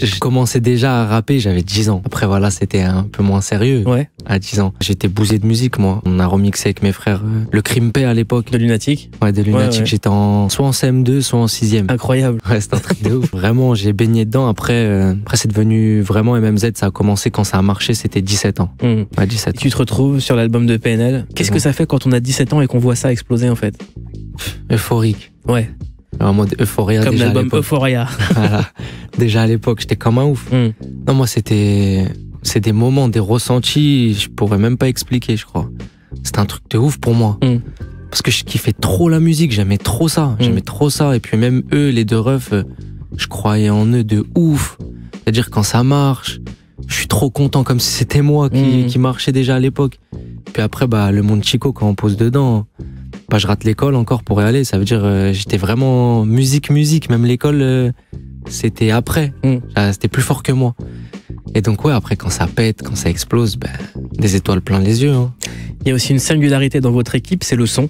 Je commençais déjà à rapper, j'avais 10 ans. Après voilà, c'était un peu moins sérieux. Ouais. À 10 ans. J'étais bousé de musique, moi. On a remixé avec mes frères le Crimpé à l'époque. De Lunatic. Ouais, de Lunatic. Ouais. J'étais soit en CM2, soit en 6e. Incroyable. Ouais, c'était un truc de ouf. Vraiment, j'ai baigné dedans. Après c'est devenu vraiment MMZ. Ça a commencé quand ça a marché, c'était 17 ans. Ouais, 17 ans. Tu te retrouves sur l'album de PNL. Qu'est-ce que ça fait quand on a 17 ans et qu'on voit ça exploser en fait? Euphorique. Ouais. En mode Euphoria. Comme déjà l'album Euphoria. Voilà. Déjà à l'époque, j'étais comme un ouf. Non, moi, c'est des moments, des ressentis, je pourrais même pas expliquer, je crois. C'était un truc de ouf pour moi. Parce que je kiffais trop la musique, j'aimais trop ça. J'aimais trop ça. Et puis même eux, les deux refs, je croyais en eux de ouf. C'est-à-dire quand ça marche, je suis trop content comme si c'était moi qui marchais déjà à l'époque. Puis après, le monde Chico, quand on pose dedans, je rate l'école encore pour y aller. Ça veut dire j'étais vraiment musique. Même l'école, c'était après. C'était plus fort que moi. Et donc ouais, après quand ça pète, quand ça explose, des étoiles plein les yeux. Il y a aussi une singularité dans votre équipe, c'est le son.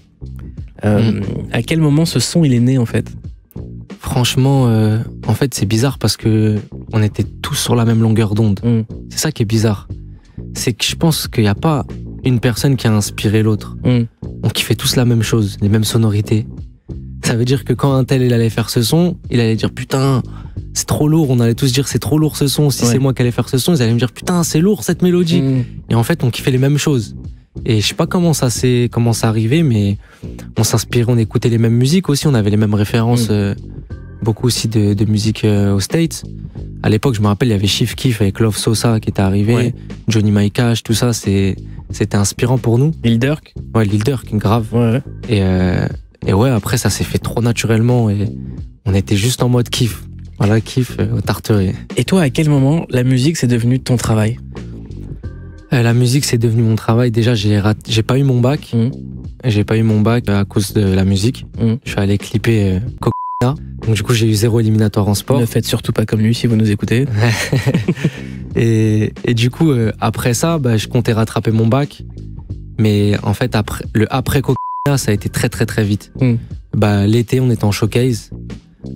À quel moment ce son il est né en fait? Franchement, en fait c'est bizarre parce que on était tous sur la même longueur d'onde. C'est ça qui est bizarre. C'est que je pense qu'il n'y a pas une personne qui a inspiré l'autre. On kiffait tous la même chose, les mêmes sonorités. Ça veut dire que quand un tel il allait faire ce son, il allait dire putain, c'est trop lourd. On allait tous dire c'est trop lourd ce son. Si c'est moi qui allais faire ce son, ils allaient me dire putain, c'est lourd cette mélodie. Et en fait, on kiffait les mêmes choses. Et je sais pas comment ça arrivait, mais on s'inspirait, on écoutait les mêmes musiques aussi, on avait les mêmes références, beaucoup aussi de musique aux States. À l'époque, je me rappelle, il y avait Chief Keef avec Love Sosa qui était arrivé, Johnny My Cash, tout ça, c'était inspirant pour nous. Lil Durk. Ouais, Lil Durk, grave. Ouais. Et ouais, après, ça s'est fait trop naturellement et on était juste en mode kiff. Voilà, kiff au tarteret. Et toi, à quel moment la musique c'est devenu ton travail? La musique c'est devenu mon travail. Déjà, j'ai pas eu mon bac. J'ai pas eu mon bac à cause de la musique. Je suis allé clipper Coca. Donc du coup, j'ai eu 0 éliminatoire en sport. Ne faites surtout pas comme lui si vous nous écoutez. et du coup, après ça, je comptais rattraper mon bac. Mais en fait, après Coca, ça a été très très très vite. L'été, on était en showcase.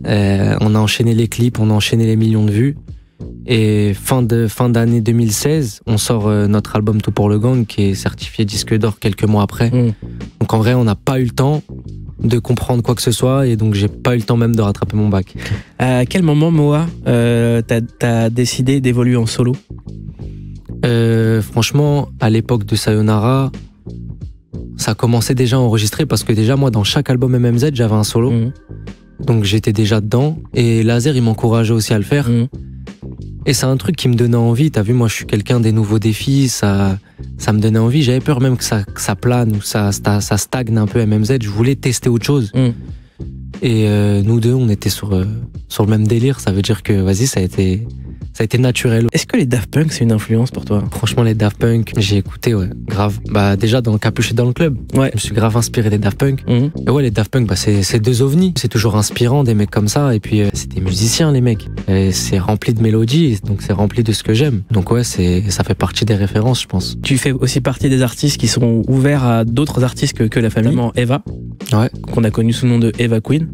On a enchaîné les clips, on a enchaîné les millions de vues. Et fin d'année 2016, on sort notre album Tout pour le Gang qui est certifié disque d'or quelques mois après. Donc en vrai, on n'a pas eu le temps de comprendre quoi que ce soit et donc j'ai pas eu le temps même de rattraper mon bac. À quel moment, Moa, t'as décidé d'évoluer en solo? Franchement, à l'époque de Sayonara, ça commençait déjà à enregistrer parce que déjà moi dans chaque album MMZ j'avais un solo. Donc j'étais déjà dedans et Laser il m'encourageait aussi à le faire. Et c'est un truc qui me donnait envie. T'as vu, moi je suis quelqu'un des nouveaux défis, ça me donnait envie. J'avais peur même que ça plane ou ça stagne un peu MMZ. Je voulais tester autre chose. Et nous deux, on était sur le même délire. Ça veut dire que vas-y, ça a été naturel. Est-ce que les Daft Punk c'est une influence pour toi? Franchement, les Daft Punk, j'ai écouté, ouais, grave. Déjà dans Capuché dans le club, je me suis grave inspiré des Daft Punk. Et ouais, les Daft Punk, c'est deux ovnis. C'est toujours inspirant, des mecs comme ça. Et puis, c'est des musiciens, les mecs. Et c'est rempli de mélodies, donc c'est rempli de ce que j'aime. Donc ouais, ça fait partie des références, je pense. Tu fais aussi partie des artistes qui sont ouverts à d'autres artistes que la famille. Notamment Eva, qu'on a connu sous le nom de Eva Queen.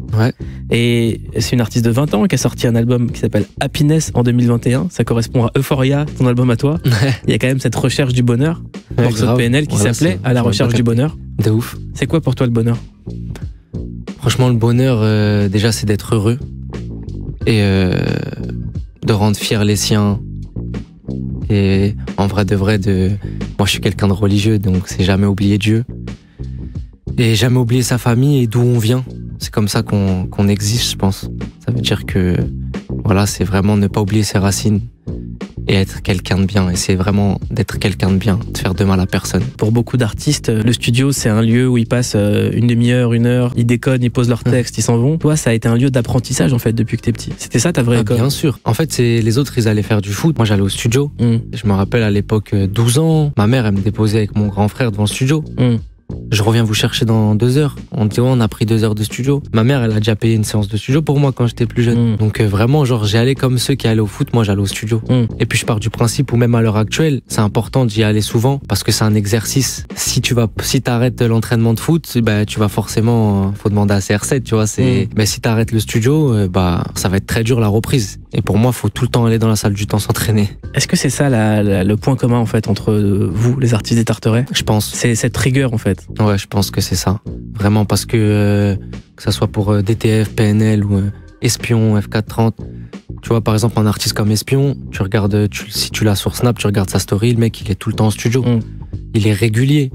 Et c'est une artiste de 20 ans qui a sorti un album qui s'appelle Happiness en 2021. Ça correspond à Euphoria, ton album à toi. Il y a quand même cette recherche du bonheur. Morceau de PNL qui s'appelait À la recherche du bonheur. De ouf. C'est quoi pour toi le bonheur? Franchement, le bonheur, déjà, c'est d'être heureux et de rendre fiers les siens. Et en vrai de vrai, moi, je suis quelqu'un de religieux, donc c'est jamais oublier Dieu et jamais oublier sa famille et d'où on vient. C'est comme ça qu'on existe, je pense. Ça veut dire que voilà, c'est vraiment ne pas oublier ses racines et être quelqu'un de bien. Et c'est vraiment d'être quelqu'un de bien, de faire de mal à personne. Pour beaucoup d'artistes, le studio, c'est un lieu où ils passent une demi-heure, 1 heure, ils décodent, ils posent leurs textes, ils s'en vont. Toi, ça a été un lieu d'apprentissage, en fait, depuis que t'es petit. C'était ça ta vraie école? Bien sûr. En fait, les autres, ils allaient faire du foot. Moi, j'allais au studio. Je me rappelle à l'époque, 12 ans, ma mère, elle me déposait avec mon grand frère devant le studio. Je reviens vous chercher dans 2 heures. On dit, ouais, on a pris 2 heures de studio. Ma mère, elle a déjà payé une séance de studio pour moi quand j'étais plus jeune. Donc vraiment, genre, j'y allais comme ceux qui allaient au foot, moi j'allais au studio. Et puis je pars du principe où même à l'heure actuelle, c'est important d'y aller souvent parce que c'est un exercice. Si t'arrêtes l'entraînement de foot, tu vas forcément, faut demander à CR7, tu vois, si t'arrêtes le studio, ça va être très dur la reprise. Et pour moi, il faut tout le temps aller dans la salle du temps s'entraîner. Est-ce que c'est ça le point commun en fait entre vous, les artistes des Tarterets? Je pense. C'est cette rigueur en fait. Ouais, je pense que c'est ça. Vraiment, parce que ça soit pour DTF, PNL ou Espion, F430. Tu vois, par exemple, un artiste comme Espion, tu regardes, si tu l'as sur Snap, tu regardes sa story, le mec, il est tout le temps en studio. Il est régulier.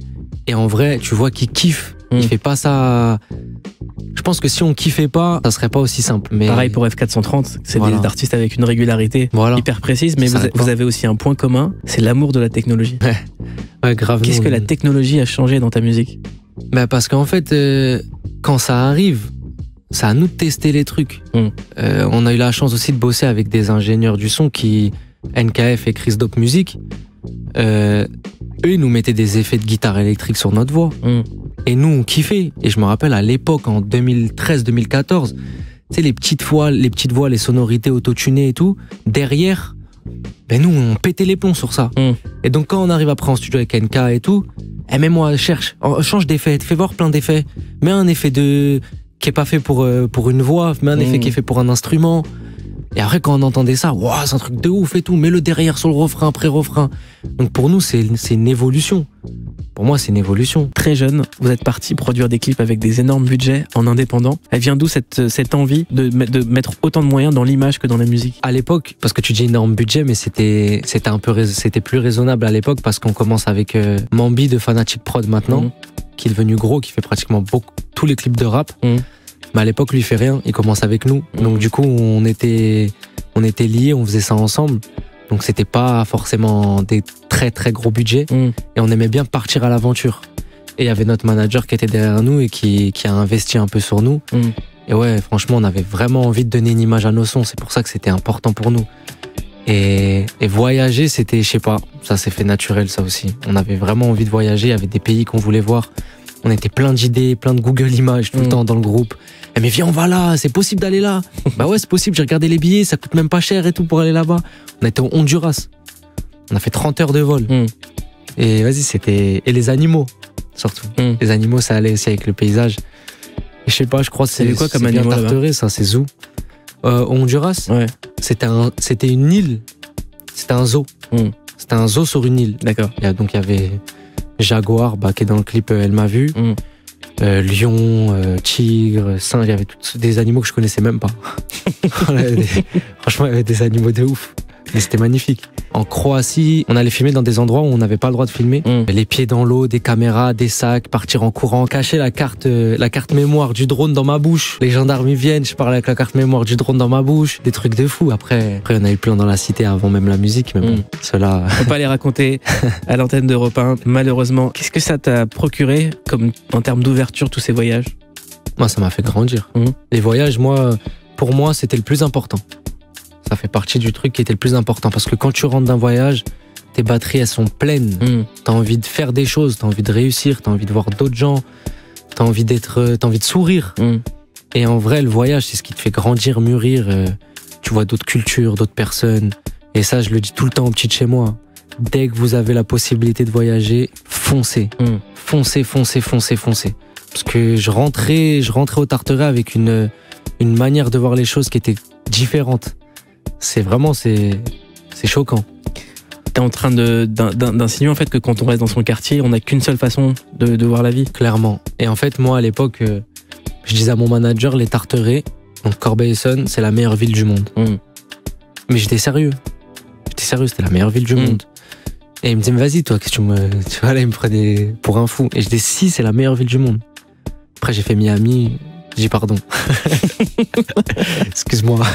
Et en vrai, tu vois qu'il kiffe. Il fait pas ça. Je pense que si on kiffait pas, ça serait pas aussi simple. Mais pareil pour F430, c'est des artistes avec une régularité hyper précise, mais vous avez aussi un point commun, c'est l'amour de la technologie. Ouais, grave. Qu'est-ce que la technologie a changé dans ta musique? Bah parce qu'en fait, quand ça arrive, c'est à nous de tester les trucs. On a eu la chance aussi de bosser avec des ingénieurs du son qui, NKF et Chris Dope Music, eux, ils nous mettaient des effets de guitare électrique sur notre voix. Et nous, on kiffait. Et je me rappelle à l'époque, en 2013-2014, tu sais, les petites voix, les sonorités autotunées et tout, derrière, ben nous, on pétait les plombs sur ça. Et donc, quand on arrive après en studio avec NK et tout, même moi, change d'effet, fais voir plein d'effets. Mets un effet qui est pas fait pour une voix, mets un effet qui est fait pour un instrument. Et après, quand on entendait ça, wow, c'est un truc de ouf et tout, mets-le derrière sur le refrain, pré-refrain. Donc pour nous, c'est une évolution. Pour moi, c'est une évolution. Très jeune, vous êtes parti produire des clips avec des énormes budgets en indépendant. Elle vient d'où cette envie de mettre autant de moyens dans l'image que dans la musique? À l'époque, parce que tu dis énorme budget, mais c'était plus raisonnable à l'époque parce qu'on commence avec Mambi de Fanatic Prod maintenant, qui est devenu gros, qui fait pratiquement tous les clips de rap. Mais à l'époque, lui, il fait rien. Il commence avec nous. Donc, du coup, on était liés, on faisait ça ensemble. Donc, c'était pas forcément des très, très gros budgets. Et on aimait bien partir à l'aventure. Et il y avait notre manager qui était derrière nous et qui a investi un peu sur nous. Et ouais, franchement, on avait vraiment envie de donner une image à nos sons. C'est pour ça que c'était important pour nous. Et voyager, c'était, je sais pas, ça s'est fait naturel, ça aussi. On avait vraiment envie de voyager. Il y avait des pays qu'on voulait voir. On était plein d'idées, plein de Google Images tout le temps dans le groupe. Mais viens, on va là, c'est possible d'aller là. Bah ouais, c'est possible, j'ai regardé les billets, ça coûte même pas cher et tout pour aller là-bas. On était au Honduras. On a fait 30 heures de vol. Et vas-y, c'était... Et les animaux, surtout. Les animaux, ça allait aussi avec le paysage. Et je sais pas, je crois que c'est quoi comme animal Tarterets, ça, c'est zoo. Au Honduras, c'était une île. C'était un zoo. C'était un zoo sur une île. D'accord. Donc il y avait... Jaguar, qui est dans le clip Elle m'a vu, lion, tigre, singe, il y avait des animaux que je connaissais même pas. Franchement, il y avait des animaux de ouf. Mais c'était magnifique. En Croatie, on allait filmer dans des endroits où on n'avait pas le droit de filmer. Les pieds dans l'eau, des caméras, des sacs, partir en courant, cacher la carte mémoire du drone dans ma bouche. Les gendarmes ils viennent, je parle avec la carte mémoire du drone dans ma bouche. Des trucs de fou. Après on a eu plein dans la cité avant même la musique, mais bon, cela. On peut pas les raconter à l'antenne d'Europe 1, malheureusement. Qu'est-ce que ça t'a procuré comme en termes d'ouverture, tous ces voyages? Moi, ça m'a fait grandir. Les voyages, pour moi, c'était le plus important. Ça fait partie du truc qui était le plus important. Parce que quand tu rentres d'un voyage, tes batteries, elles sont pleines. T'as envie de faire des choses, t'as envie de réussir, t'as envie de voir d'autres gens, t'as envie de sourire. Et en vrai, le voyage, c'est ce qui te fait grandir, mûrir. Tu vois d'autres cultures, d'autres personnes. Et ça, je le dis tout le temps aux petits de chez moi. Dès que vous avez la possibilité de voyager, foncez. Foncez. Parce que je rentrais au Tarteret avec une manière de voir les choses qui était différente. C'est choquant. T'es en train d'insinuer en fait que quand on reste dans son quartier, on n'a qu'une seule façon de voir la vie. Clairement. Et en fait, moi à l'époque, je disais à mon manager, les Tarterets, donc Corbeil-Essonnes, c'est la meilleure ville du monde. Mais j'étais sérieux. C'était la meilleure ville du monde. Et il me disait, mais vas-y toi, qu'est-ce que tu vois là, il me prenait pour un fou. Et je disais, si, c'est la meilleure ville du monde. Après j'ai fait Miami, j'ai dit pardon. Excuse-moi.